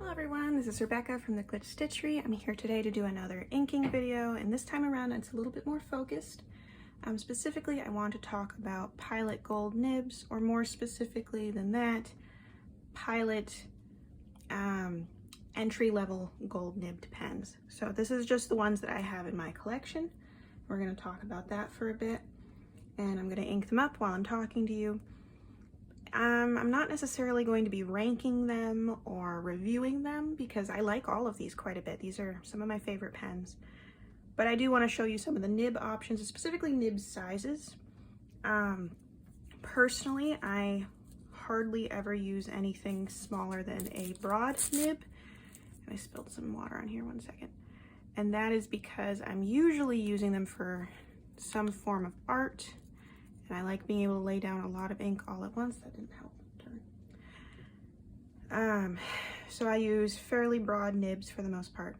Hello everyone, this is Rebecca from the Glitch Stitchery. I'm here today to do another inking video, and this time around it's a little bit more focused. Specifically, I want to talk about Pilot Gold Nibs, or more specifically than that, Pilot entry-level gold nibbed pens. So this is just the ones that I have in my collection. We're going to talk about that for a bit, and I'm going to ink them up while I'm talking to you. I'm not necessarily going to be ranking them or reviewing them because I like all of these quite a bit. These are some of my favorite pens. But I do want to show you some of the nib options, specifically Nibs Sizes. Personally, I hardly ever use anything smaller than a broad nib. I spilled some water on here, one second. And that is because I'm usually using them for some form of art. And I like being able to lay down a lot of ink all at once. That didn't help. So I use fairly broad nibs for the most part.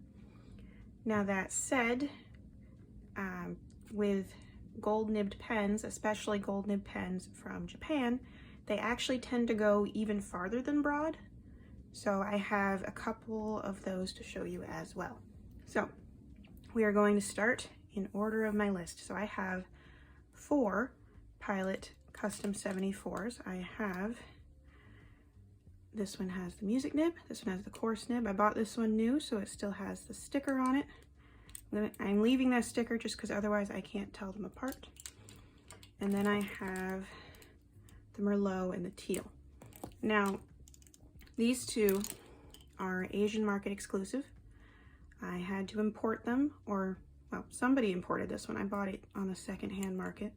Now that said, with gold nibbed pens, especially gold nib pens from Japan, they actually tend to go even farther than broad. So I have a couple of those to show you as well. So we are going to start in order of my list. So I have 4 Pilot Custom 74s. I have, this one has the music nib, this one has the coarse nib. I bought this one new, so it still has the sticker on it. I'm leaving that sticker just because otherwise I can't tell them apart. And then I have the Merlot and the Teal. Now, these two are Asian market exclusive. I had to import them, or, well, somebody imported this one. I bought it on the secondhand market.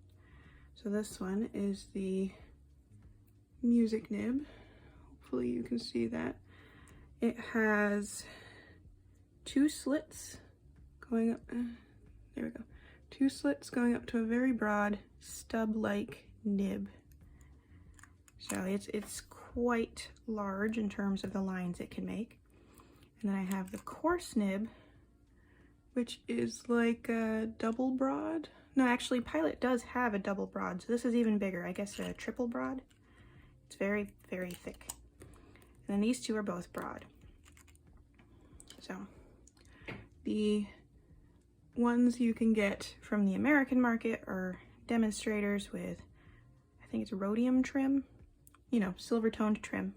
So this one is the music nib. Hopefully you can see that. It has 2 slits going up, there we go. 2 slits going up to a very broad stub-like nib. So it's quite large in terms of the lines it can make. And then I have the coarse nib, which is like a double broad. No, actually, Pilot does have a double broad, so this is even bigger. I guess a triple broad. It's very, very thick. And then these two are both broad. So, the ones you can get from the American market are demonstrators with, I think it's rhodium trim, you know, silver toned trim.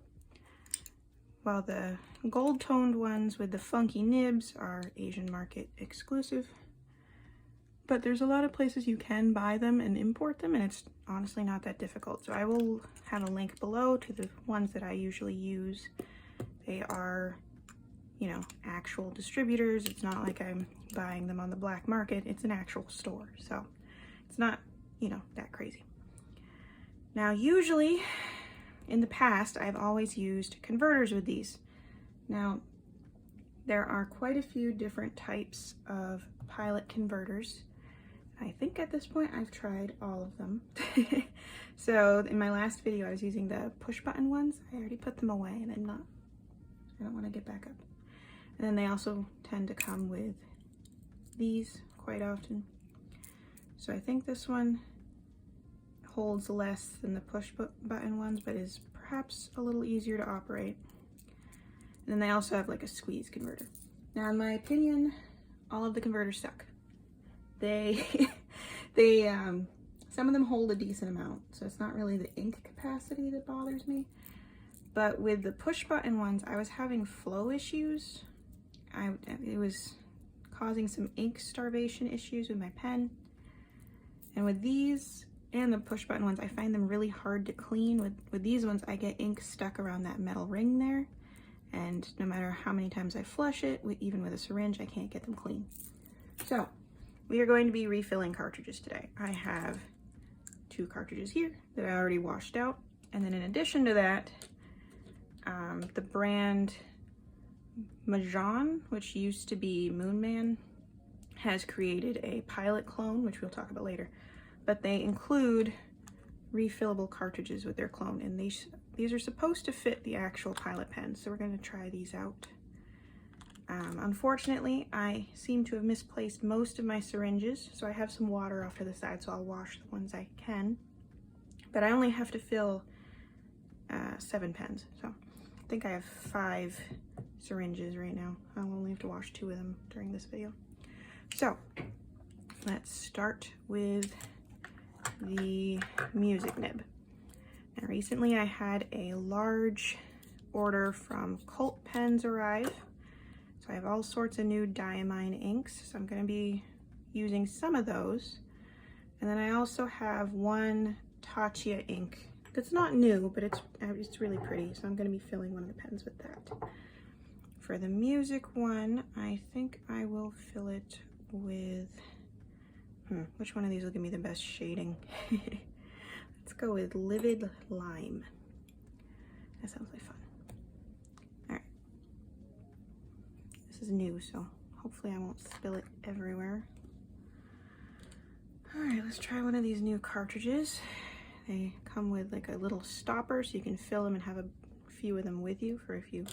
While the gold toned ones with the funky nibs are Asian market exclusive. But there's a lot of places you can buy them and import them, and it's honestly not that difficult. So I will have a link below to the ones that I usually use. They are, you know, actual distributors. It's not like I'm buying them on the black market. It's an actual store. So it's not, you know, that crazy. Now, usually in the past, I've always used converters with these. Now, there are quite a few different types of Pilot converters. I think at this point I've tried all of them. So in my last video I was using the push button ones. I already put them away and I don't want to get back up. And then they also tend to come with these quite often. So I think this one holds less than the push button ones, but is perhaps a little easier to operate. And then they also have like a squeeze converter. Now in my opinion, all of the converters suck. Some of them hold a decent amount, so it's not really the ink capacity that bothers me. But with the push button ones, I was having flow issues. It was causing some ink starvation issues with my pen. And with these and the push button ones, I find them really hard to clean. With these ones, I get ink stuck around that metal ring there. And no matter how many times I flush it, even with a syringe, I can't get them clean. So we are going to be refilling cartridges today. I have 2 cartridges here that I already washed out. And then in addition to that, the brand Majohn, which used to be Moonman, has created a Pilot clone, which we'll talk about later. But they include refillable cartridges with their clone, and these are supposed to fit the actual Pilot pen, so we're going to try these out. Unfortunately, I seem to have misplaced most of my syringes, so I have some water off to the side, so I'll wash the ones I can. But I only have to fill 7 pens, so I think I have 5 syringes right now. I'll only have to wash 2 of them during this video. So let's start with the music nib. And recently I had a large order from Cultpens arrive. So I have all sorts of new Diamine inks. So I'm going to be using some of those. And then I also have one Taccia ink that's not new, but it's really pretty. So I'm going to be filling one of the pens with that. For the music one, I think I will fill it with, which one of these will give me the best shading? Let's go with Livid Lime. That sounds like fun. All right. This is new, so hopefully I won't spill it everywhere. All right, let's try one of these new cartridges. They come with like a little stopper so you can fill them and have a few of them with you for if you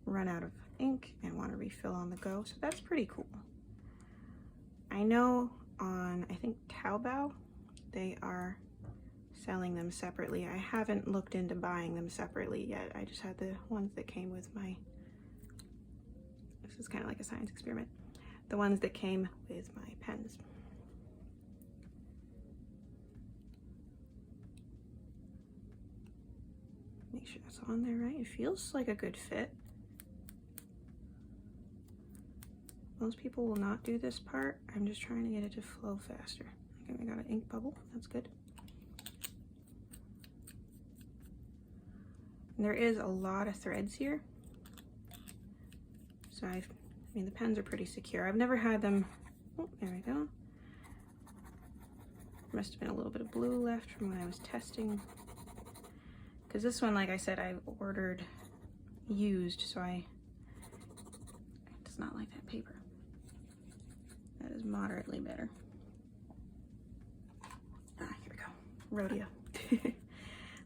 run out of ink and want to refill on the go. So that's pretty cool. I know on, I think Taobao, they are selling them separately. I haven't looked into buying them separately yet. I just had the ones that came with my, this is kind of like a science experiment, the ones that came with my pens. Make sure that's on there right. It feels like a good fit. Most people will not do this part. I'm just trying to get it to flow faster. Okay, we got an ink bubble. That's good. And there is a lot of threads here. So I mean, the pens are pretty secure. I've never had them. Oh, there we go. Must have been a little bit of blue left from when I was testing. Because this one, like I said, I ordered used, so it does not like that paper. That is moderately better. Ah, here we go. Rodeo.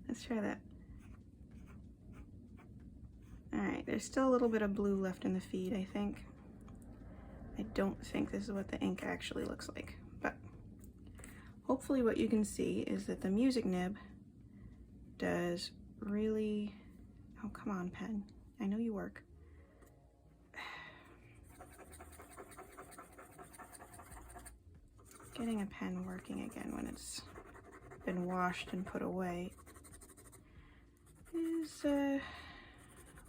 Let's try that. All right, there's still a little bit of blue left in the feed, I think. I don't think this is what the ink actually looks like, but hopefully what you can see is that the music nib does really, oh come on pen, I know you work. Getting a pen working again when it's been washed and put away is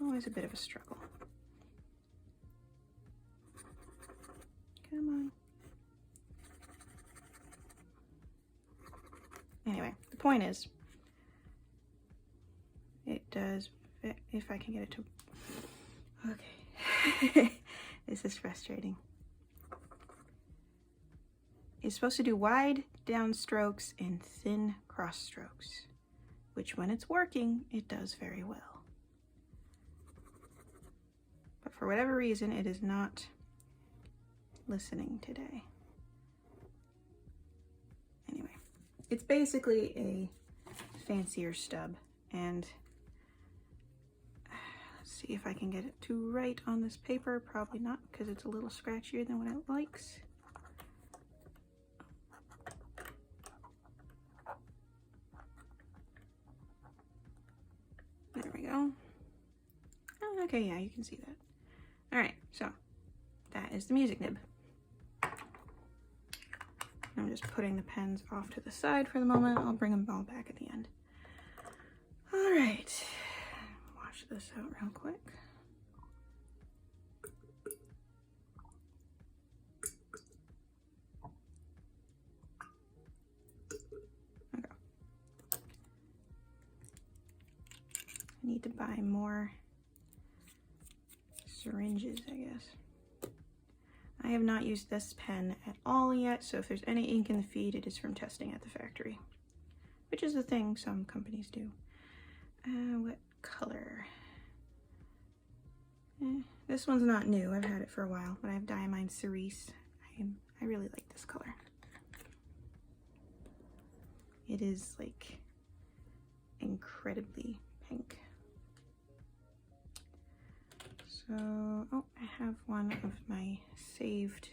always a bit of a struggle. Come on. Anyway, the point is, it does fit, if I can get it to, okay. This is frustrating. It's supposed to do wide down strokes and thin cross strokes, which when it's working, it does very well. But for whatever reason, it is not listening today. Anyway, it's basically a fancier stub, and let's see if I can get it to right on this paper. Probably not, because it's a little scratchier than what it likes. There we go. Oh, okay, yeah, you can see that. All right, so that is the music nib. I'm just putting the pens off to the side for the moment. I'll bring them all back at the end. All right, wash this out real quick. Okay. I need to buy more syringes, I guess. I have not used this pen at all yet, so if there's any ink in the feed, it is from testing at the factory, which is a thing some companies do. What color? This one's not new. I've had it for a while, but I have Diamine Cerise. I really like this color. It is like incredibly pink. So, oh, I have one of my saved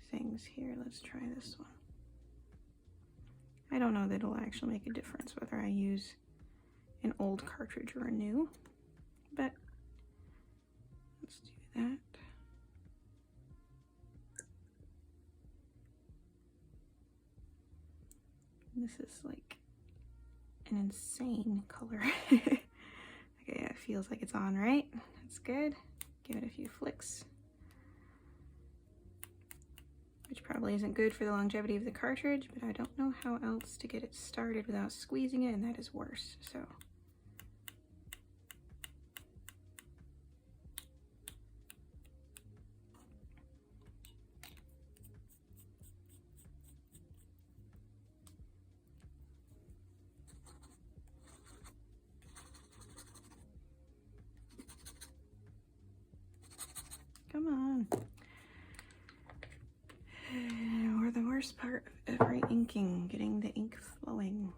things here. Let's try this one. I don't know that it'll actually make a difference whether I use an old cartridge or a new, but let's do that. This is like an insane color. Okay, it feels like it's on right. That's good. Give it a few flicks, which probably isn't good for the longevity of the cartridge, but I don't know how else to get it started without squeezing it, and that is worse, so. Come on. Or the worst part of every inking, getting the ink flowing.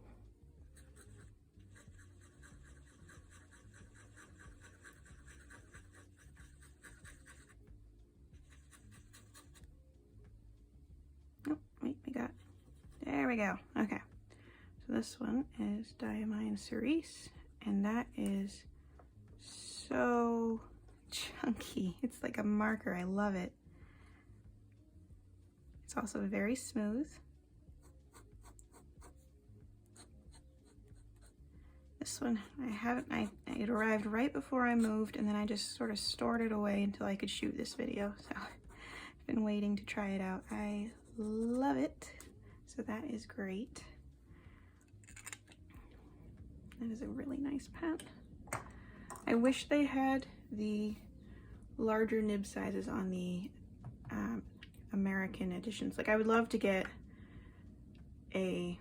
Oh, wait, there we go. Okay. So this one is Diamine Cerise, and that is so chunky. It's like a marker. I love it. It's also very smooth. This one it arrived right before I moved, and then I just sort of stored it away until I could shoot this video. So I've been waiting to try it out. I love it. So that is great. That is a really nice pen. I wish they had the larger nib sizes on the American editions. Like, I would love to get a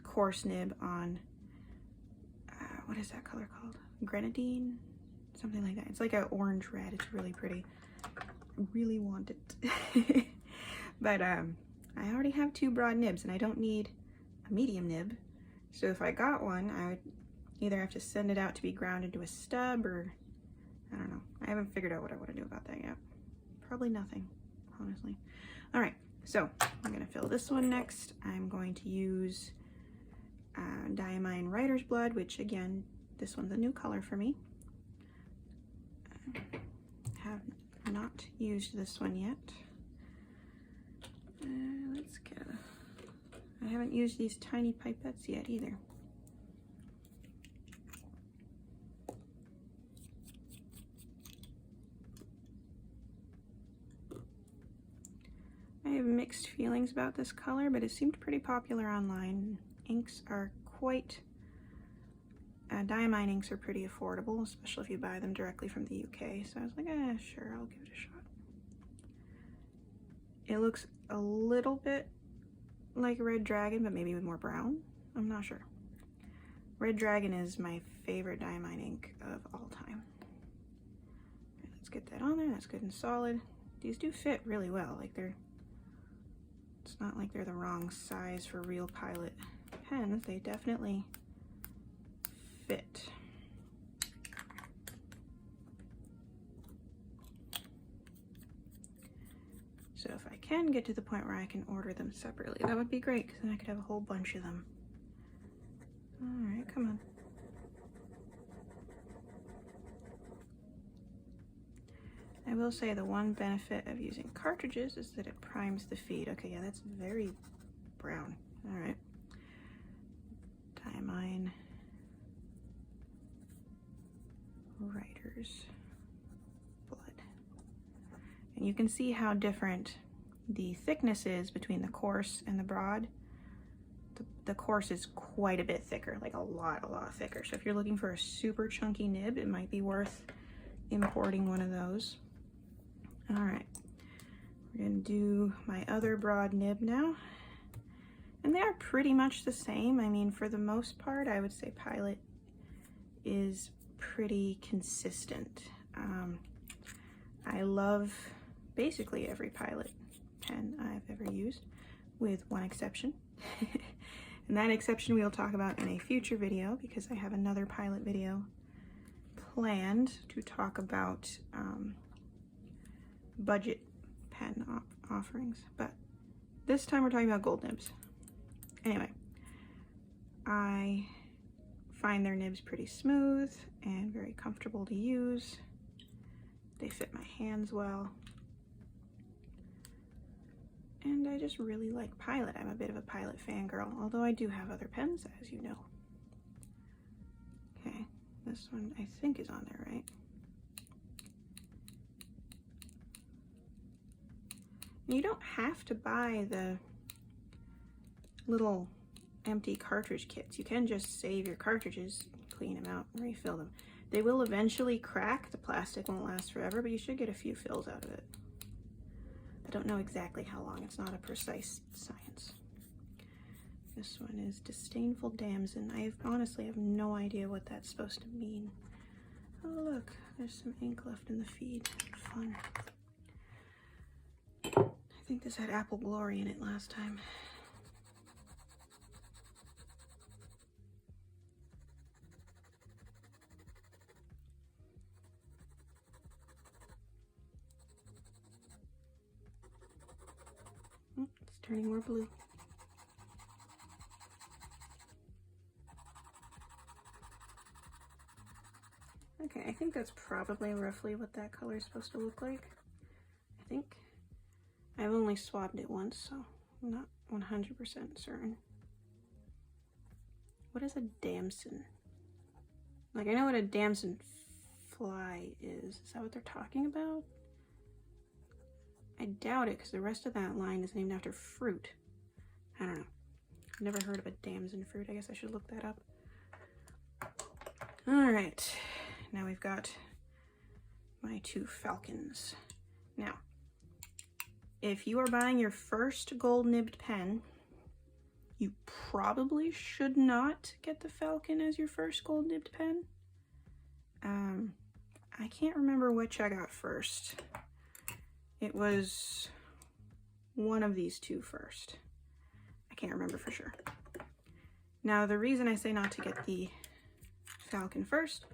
coarse nib on what is that color called? Grenadine? Something like that. It's like an orange red. It's really pretty. I really want it. But I already have 2 broad nibs, and I don't need a medium nib. So if I got one, I would either have to send it out to be ground into a stub, or I don't know. I haven't figured out what I want to do about that yet. Probably nothing, honestly. All right, so I'm gonna fill this one next. I'm going to use Diamine Writer's Blood, which again, this one's a new color for me. Have not used this one yet. Let's get I haven't used these tiny pipettes yet either. I have mixed feelings about this color, but it seemed pretty popular online. Inks are quite, Diamine inks are pretty affordable, especially if you buy them directly from the UK. So I was like, sure, I'll give it a shot. It looks a little bit like Red Dragon, but maybe with more brown. I'm not sure. Red Dragon is my favorite Diamine ink of all time. Right, let's get that on there. That's good and solid. These do fit really well. Like, it's not like they're the wrong size for real Pilot pens. They definitely fit. So if I can get to the point where I can order them separately, that would be great, because then I could have a whole bunch of them. All right, come on. I will say the one benefit of using cartridges is that it primes the feed. Okay, yeah, that's very brown. All right. Diamine Writer's Blood. And you can see how different the thickness is between the coarse and the broad. The coarse is quite a bit thicker, like a lot thicker. So if you're looking for a super chunky nib, it might be worth importing one of those. All right, we're gonna do my other broad nib now. And they are pretty much the same. I mean, for the most part, I would say Pilot is pretty consistent. I love basically every Pilot pen I've ever used, with one exception. And that exception we'll talk about in a future video, because I have another Pilot video planned to talk about budget pen offerings. But this time we're talking about gold nibs. Anyway, I find their nibs pretty smooth and very comfortable to use. They fit my hands well. And I just really like Pilot. I'm a bit of a Pilot fangirl, although I do have other pens, as you know. Okay, this one I think is on there, right? And you don't have to buy the little empty cartridge kits. You can just save your cartridges, clean them out, and refill them. They will eventually crack. The plastic won't last forever, but you should get a few fills out of it. I don't know exactly how long. It's not a precise science. This one is Disdainful Damson. I honestly have no idea what that's supposed to mean. Oh look, there's some ink left in the feed. Fun. I think this had Apple Glory in it last time. It's turning more blue. Okay, I think that's probably roughly what that color is supposed to look like. I think. I've only swabbed it once, so I'm not 100% certain. What is a Damson? Like, I know what a Damson fly is. Is that what they're talking about? I doubt it, because the rest of that line is named after fruit. I don't know. I've never heard of a Damson fruit. I guess I should look that up. Alright. Now we've got my two Falcons. Now, if you are buying your first gold nibbed pen, you probably should not get the Falcon as your first gold nibbed pen. I can't remember which I got first. It was one of these two first. I can't remember for sure. Now, the reason I say not to get the Falcon first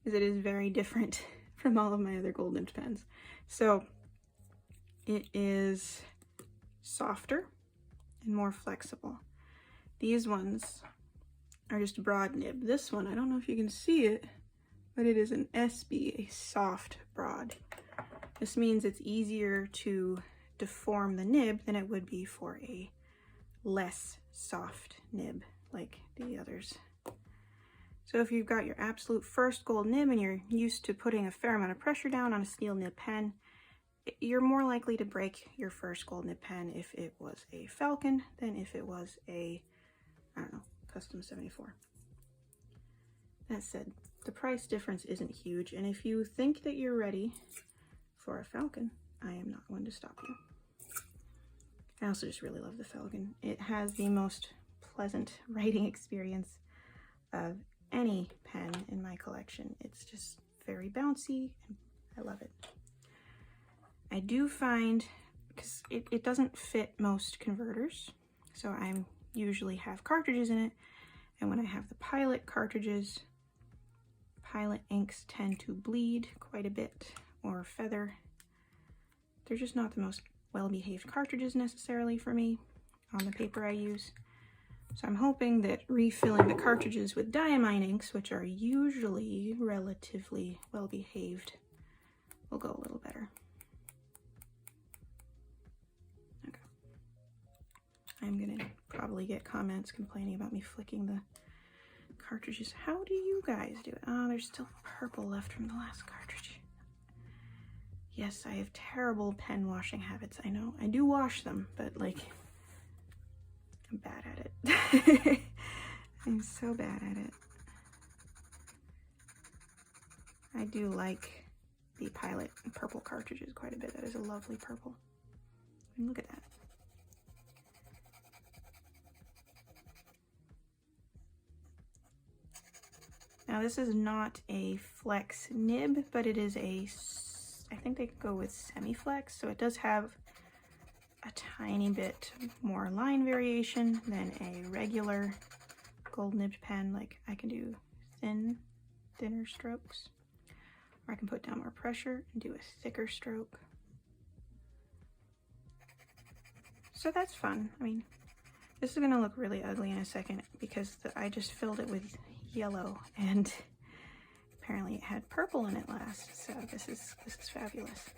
is it is very different from all of my other gold nibbed pens. So it is softer and more flexible. These ones are just broad nib. This one, I don't know if you can see it, but it is an SB, a soft broad. This means it's easier to deform the nib than it would be for a less soft nib like the others. So if you've got your absolute first gold nib and you're used to putting a fair amount of pressure down on a steel nib pen, you're more likely to break your first gold nib pen if it was a Falcon than if it was a, I don't know, Custom 74. That said, the price difference isn't huge, and if you think that you're ready for a Falcon, I am not going to stop you. I also just really love the Falcon. It has the most pleasant writing experience of any pen in my collection. It's just very bouncy, and I love it. I do find, because it doesn't fit most converters, so I usually have cartridges in it, and when I have the Pilot cartridges, Pilot inks tend to bleed quite a bit or feather. They're just not the most well-behaved cartridges necessarily for me on the paper I use. So I'm hoping that refilling the cartridges with Diamine inks, which are usually relatively well-behaved, will go a little better. Okay. I'm gonna probably get comments complaining about me flicking the cartridges. How do you guys do it? Oh, there's still purple left from the last cartridge. Yes, I have terrible pen washing habits, I know. I do wash them, but like, I'm bad at it. I'm so bad at it. I do like the Pilot purple cartridges quite a bit. That is a lovely purple. And look at that. Now this is not a flex nib, but it is a, I think they go with semi-flex, so it does have a tiny bit more line variation than a regular gold nibbed pen. Like, I can do thinner strokes, or I can put down more pressure and do a thicker stroke. So that's fun. I mean, this is gonna look really ugly in a second because I just filled it with yellow, and apparently it had purple in it last, so this is fabulous.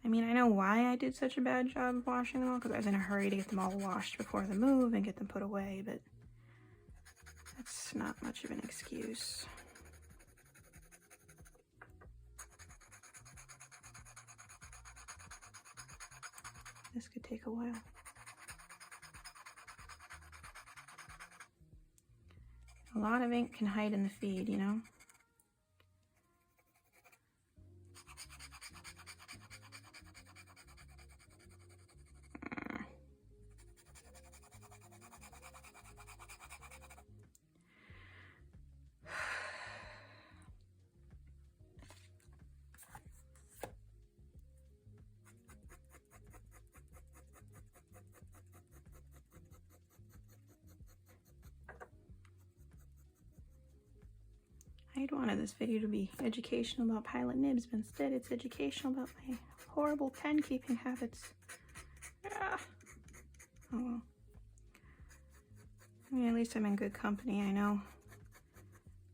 I mean, I know why I did such a bad job of washing them all, because I was in a hurry to get them all washed before the move and get them put away, but that's not much of an excuse. This could take a while. A lot of ink can hide in the feed, you know? I'd wanted this video to be educational about pilot nibs, but instead it's educational about my horrible pen keeping habits. Ah. Oh well. I mean, at least I'm in good company. I know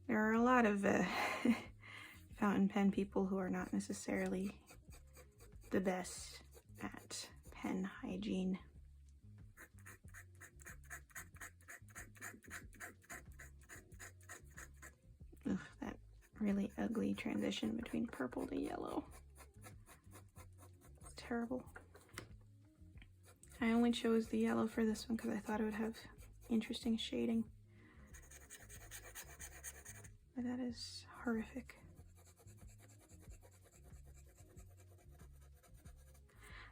there are a lot of fountain pen people who are not necessarily the best at pen hygiene. Ugh, that really ugly transition between purple to yellow. It's terrible. I only chose the yellow for this one because I thought it would have interesting shading. But that is horrific.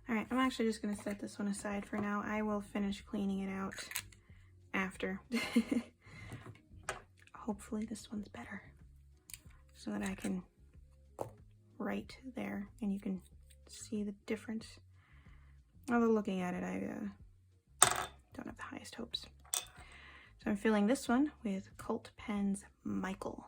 Alright, I'm actually just going to set this one aside for now. I will finish cleaning it out after. Hopefully this one's better, so that I can write there and you can see the difference. Although looking at it, I don't have the highest hopes. So I'm filling this one with Cultpens Michael,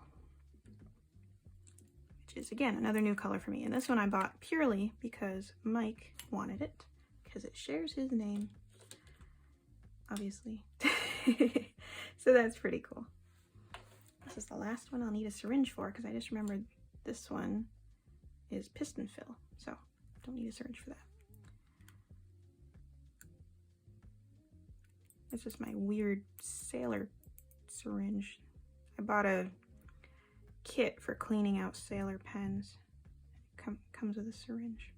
which is again another new color for me. And this one I bought purely because Mike wanted it, because it shares his name, obviously. So that's pretty cool. This is the last one I'll need a syringe for, because I just remembered this one is Piston Fill, so don't need a syringe for that. This is my weird sailor syringe. I bought a kit for cleaning out sailor pens. It comes with a syringe.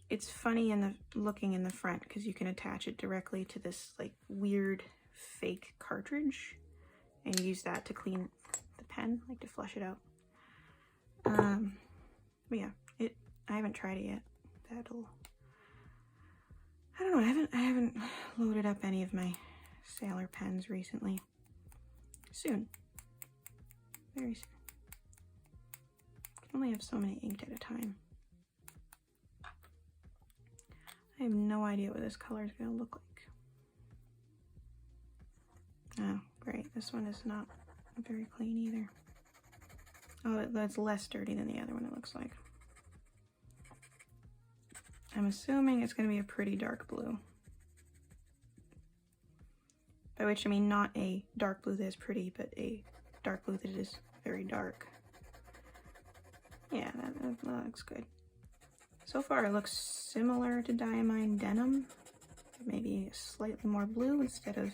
It's funny in the looking in the front because you can attach it directly to this like weird fake cartridge and use that to clean the pen, like to flush it out. But yeah, I haven't tried it yet. I don't know, I haven't loaded up any of my sailor pens recently. Soon. Very soon. I can only have so many inked at a time. I have no idea what this color is going to look like. Oh, great. This one is not very clean either. Oh, that's less dirty than the other one, it looks like. I'm assuming it's going to be a pretty dark blue. By which I mean not a dark blue that is pretty, but a dark blue that is very dark. Yeah, that looks good. So far it looks similar to Diamine Denim. Maybe slightly more blue instead of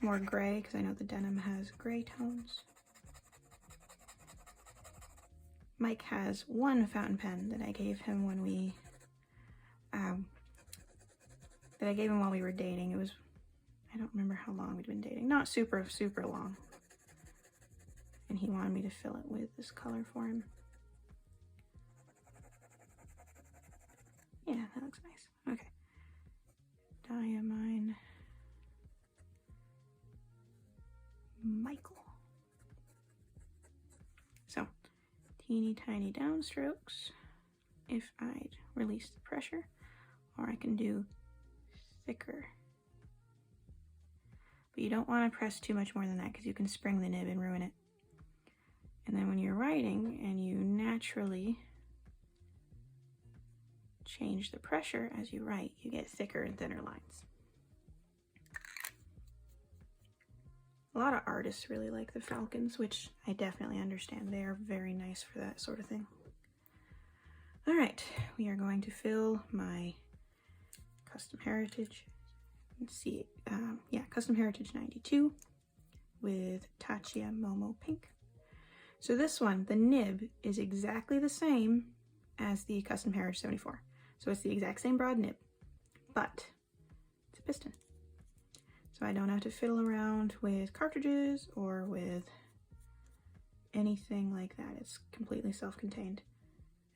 more gray, because I know the denim has gray tones. Mike has one fountain pen that I gave him when we while we were dating. It was, I don't remember how long we'd been dating. Not super long. And he wanted me to fill it with this color for him. Yeah, that looks nice. Okay. Diamine Michael. So, teeny tiny downstrokes if I'd release the pressure, or I can do thicker. But you don't want to press too much more than that because you can spring the nib and ruin it. And then when you're writing and you naturally change the pressure as you write, you get thicker and thinner lines. A lot of artists really like the Falcons, which I definitely understand. They are very nice for that sort of thing. All right, we are going to fill my Custom Heritage. Let's see, yeah, Custom Heritage 92 with Taccia Momo Pink. So this one, the nib, is exactly the same as the Custom Heritage 74. So it's the exact same broad nib, but it's a piston. So I don't have to fiddle around with cartridges or with anything like that. It's completely self-contained.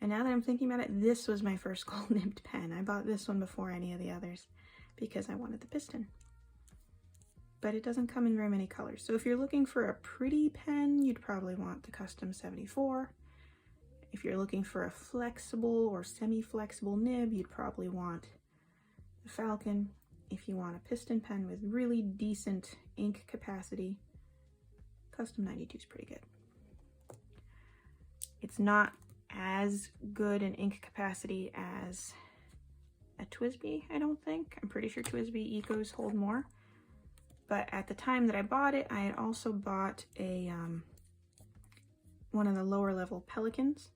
And now that I'm thinking about it, this was my first gold nibbed pen. I bought this one before any of the others because I wanted the piston. But it doesn't come in very many colors. So if you're looking for a pretty pen, you'd probably want the Custom 74. If you're looking for a flexible or semi-flexible nib, you'd probably want the Falcon. If you want a piston pen with really decent ink capacity, Custom 92 is pretty good. It's not as good in ink capacity as a TWSBI, I don't think. I'm pretty sure TWSBI Ecos hold more. But at the time that I bought it, I had also bought a one of the lower level Pelicans,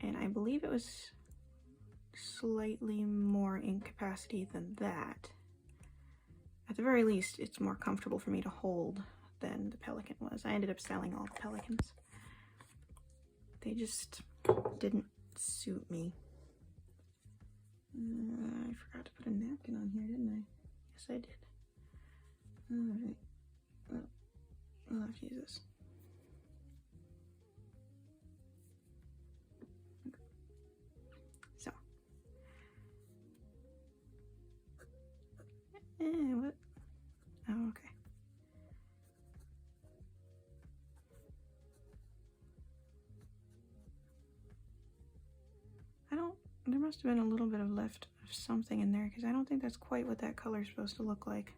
and I believe it was slightly more ink capacity than that. At the very least, it's more comfortable for me to hold than the Pelican was. I ended up selling all the Pelicans. They just didn't suit me. I forgot to put a napkin on here, didn't I? Yes, I did. Alright, well, I'll have to use this. So. What? Oh, okay. There must have been a little bit of left of something in there because I don't think that's quite what that color is supposed to look like.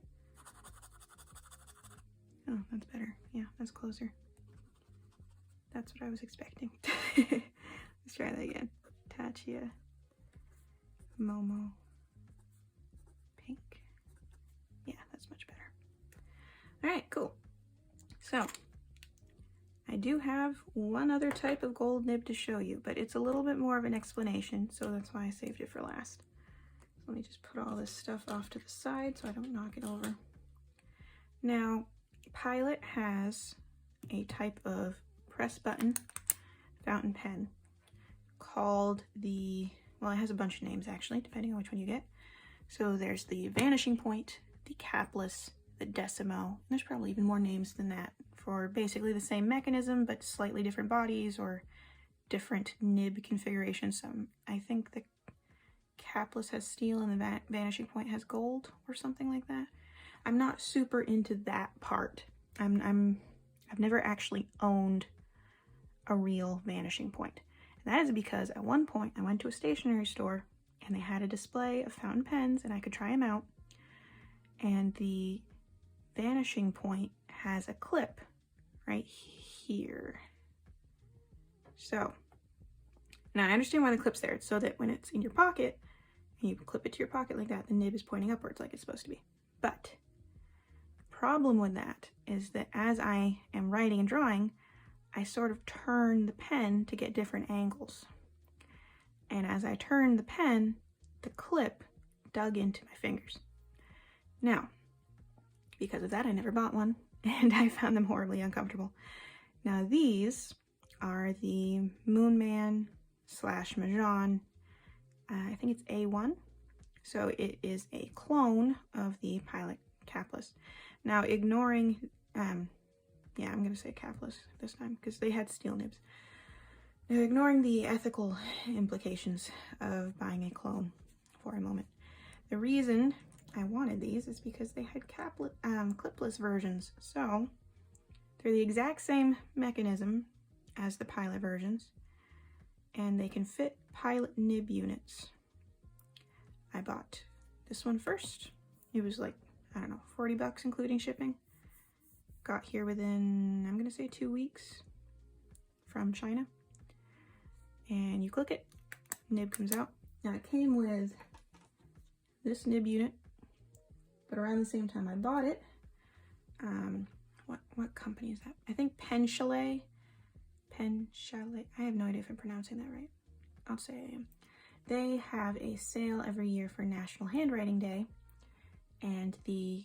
Oh, that's better. Yeah, that's closer. That's what I was expecting. Let's try that again. Taccia Momo Pink. Yeah, that's much better. All right, cool. So I do have one other type of gold nib to show you, but it's a little bit more of an explanation, so that's why I saved it for last. So let me just put all this stuff off to the side so I don't knock it over. Now, Pilot has a type of press button fountain pen called the, well, it has a bunch of names actually, depending on which one you get. So there's the Vanishing Point, the Capless, the Decimo, and there's probably even more names than that for basically the same mechanism but slightly different bodies or different nib configurations. I think the Capless has steel and the Vanishing Point has gold or something like that. I'm not super into that part. I've never actually owned a real Vanishing Point. And that is because at one point I went to a stationery store and they had a display of fountain pens and I could try them out. And the Vanishing Point has a clip right here. So, now I understand why the clip's there. It's so that when it's in your pocket and you clip it to your pocket like that, the nib is pointing upwards like it's supposed to be. But the problem with that is that as I am writing and drawing, I sort of turn the pen to get different angles. And as I turned the pen, the clip dug into my fingers. Now, because of that, I never bought one, and I found them horribly uncomfortable. Now these are the Moonman / Majohn, I think it's A1. So it is a clone of the Pilot Capless. Now ignoring, yeah, I'm gonna say Capless this time because they had steel nibs. Now ignoring the ethical implications of buying a clone for a moment, the reason I wanted these is because they had clipless versions. So they're the exact same mechanism as the Pilot versions, and they can fit Pilot nib units. I bought this one first. It was like, I don't know, 40 bucks including shipping. Got here within, I'm gonna say 2 weeks from China. And you click it, nib comes out. Now it came with this nib unit, but around the same time I bought it, what company is that? I think Pen Chalet. Pen Chalet. I have no idea if I'm pronouncing that right. I'll say I am. They have a sale every year for National Handwriting Day, and the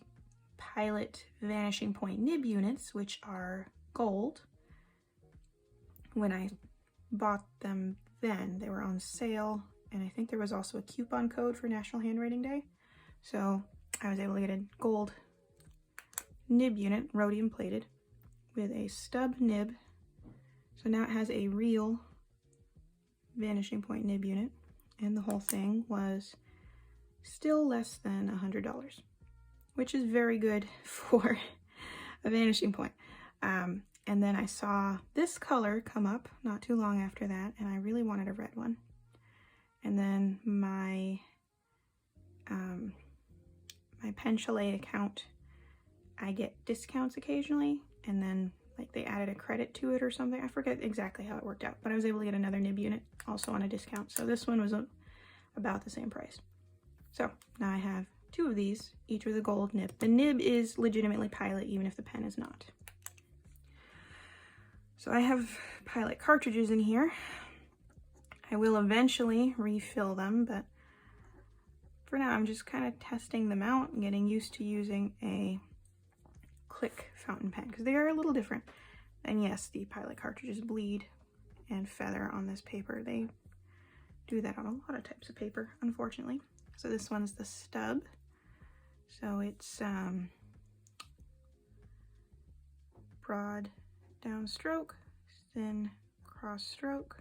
Pilot Vanishing Point nib units, which are gold, when I bought them then, they were on sale, and I think there was also a coupon code for National Handwriting Day, so I was able to get a gold nib unit, rhodium plated, with a stub nib. So now it has a real Vanishing Point nib unit, and the whole thing was still less than $100, which is very good for a Vanishing Point. And then I saw this color come up not too long after that, and I really wanted a red one. And then my my Pen Chalet account, I get discounts occasionally, and then like they added a credit to it or something. I forget exactly how it worked out, but I was able to get another nib unit also on a discount. So this one was about the same price. So now I have two of these, each with a gold nib. The nib is legitimately Pilot, even if the pen is not. So I have Pilot cartridges in here. I will eventually refill them, but for now I'm just kind of testing them out and getting used to using a click fountain pen, because they are a little different. And yes, the Pilot cartridges bleed and feather on this paper. They do that on a lot of types of paper, unfortunately. So this one's the stub. So it's broad downstroke, thin cross stroke.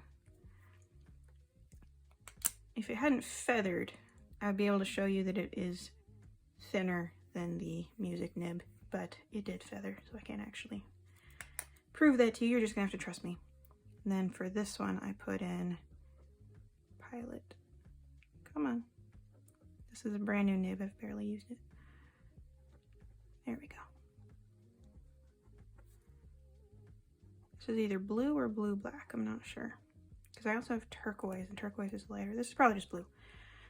If it hadn't feathered, I'd be able to show you that it is thinner than the music nib, but it did feather, so I can't actually prove that to you. You're just gonna have to trust me. And then for this one, I put in Pilot. Come on. This is a brand new nib. I've barely used it. There we go. This is either blue or blue black. I'm not sure. Because I also have turquoise, and turquoise is lighter. This is probably just blue.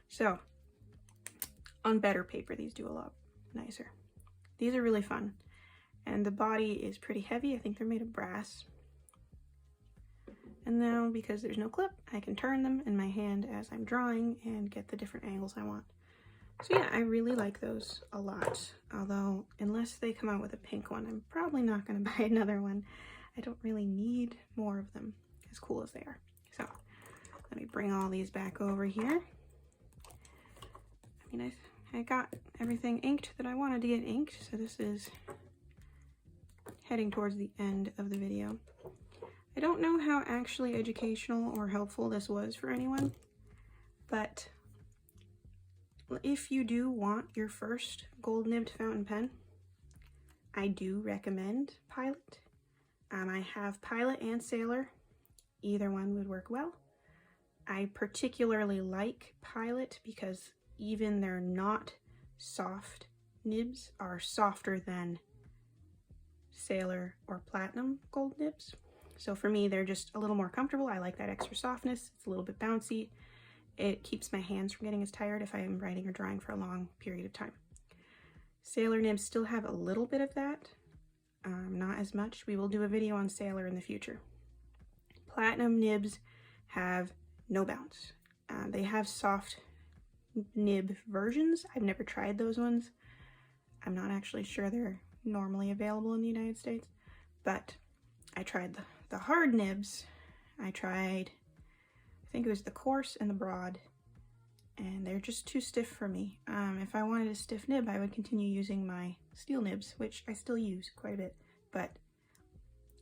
So, on better paper, these do a lot nicer. These are really fun. And the body is pretty heavy. I think they're made of brass. And now, because there's no clip, I can turn them in my hand as I'm drawing and get the different angles I want. So yeah, I really like those a lot. Although, unless they come out with a pink one, I'm probably not going to buy another one. I don't really need more of them, as cool as they are. So, let me bring all these back over here. I mean, I got everything inked that I wanted to get inked, so this is heading towards the end of the video. I don't know how actually educational or helpful this was for anyone, but if you do want your first gold nibbed fountain pen, I do recommend Pilot. I have Pilot and Sailor. Either one would work well. I particularly like Pilot because even their not soft nibs are softer than Sailor or Platinum gold nibs. So for me, they're just a little more comfortable. I like that extra softness. It's a little bit bouncy. It keeps my hands from getting as tired if I am writing or drawing for a long period of time. Sailor nibs still have a little bit of that, not as much. We will do a video on Sailor in the future. Platinum nibs have no bounce. They have soft nib versions. I've never tried those ones. I'm not actually sure they're normally available in the United States, but I tried the hard nibs. I think it was the coarse and the broad, and they're just too stiff for me. If I wanted a stiff nib, I would continue using my steel nibs, which I still use quite a bit, but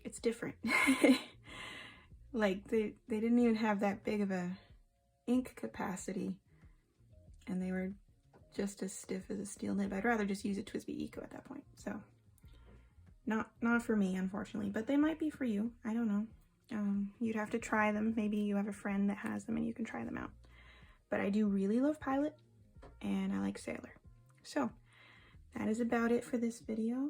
it's different. Like, they didn't even have that big of a ink capacity, and they were just as stiff as a steel nib. I'd rather just use a TWSBI Eco at that point, so not for me, unfortunately, but they might be for you. I don't know. You'd have to try them. Maybe you have a friend that has them and you can try them out. But I do really love Pilot, and I like Sailor. So that is about it for this video.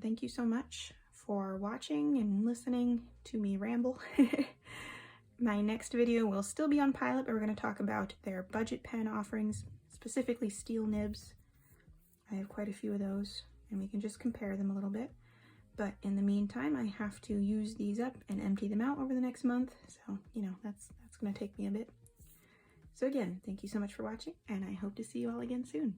Thank you so much for watching and listening to me ramble. My next video will still be on Pilot, but we're going to talk about their budget pen offerings, specifically steel nibs. I have quite a few of those, and we can just compare them a little bit. But in the meantime, I have to use these up and empty them out over the next month. So, you know, that's going to take me a bit. So again, thank you so much for watching, and I hope to see you all again soon.